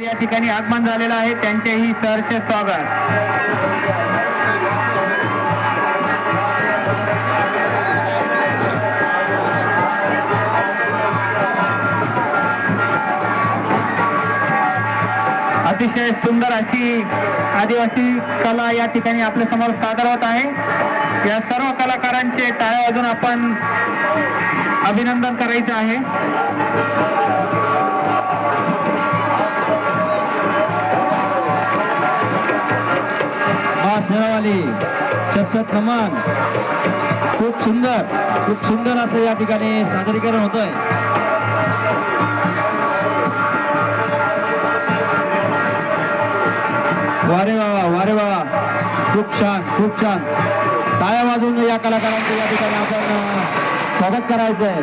या ठिकाणी आगमन झालेलं आहे, त्यांचेही सहर्ष स्वागत. अतिशय सुंदर अशी आदिवासी कला या ठिकाणी आपल्या समोर सादर होत आहे. या सर्व कलाकारांचे टाळ्या वाजून आपण अभिनंदन करायचं आहे. वाली शस्त्रत नमन. खूप सुंदर असं या ठिकाणी सादरीकरण होतंय. वारे वा खूप छान. टाळ्या वाजवून या कलाकारांचं या ठिकाणी आपण स्वागत करायचंय.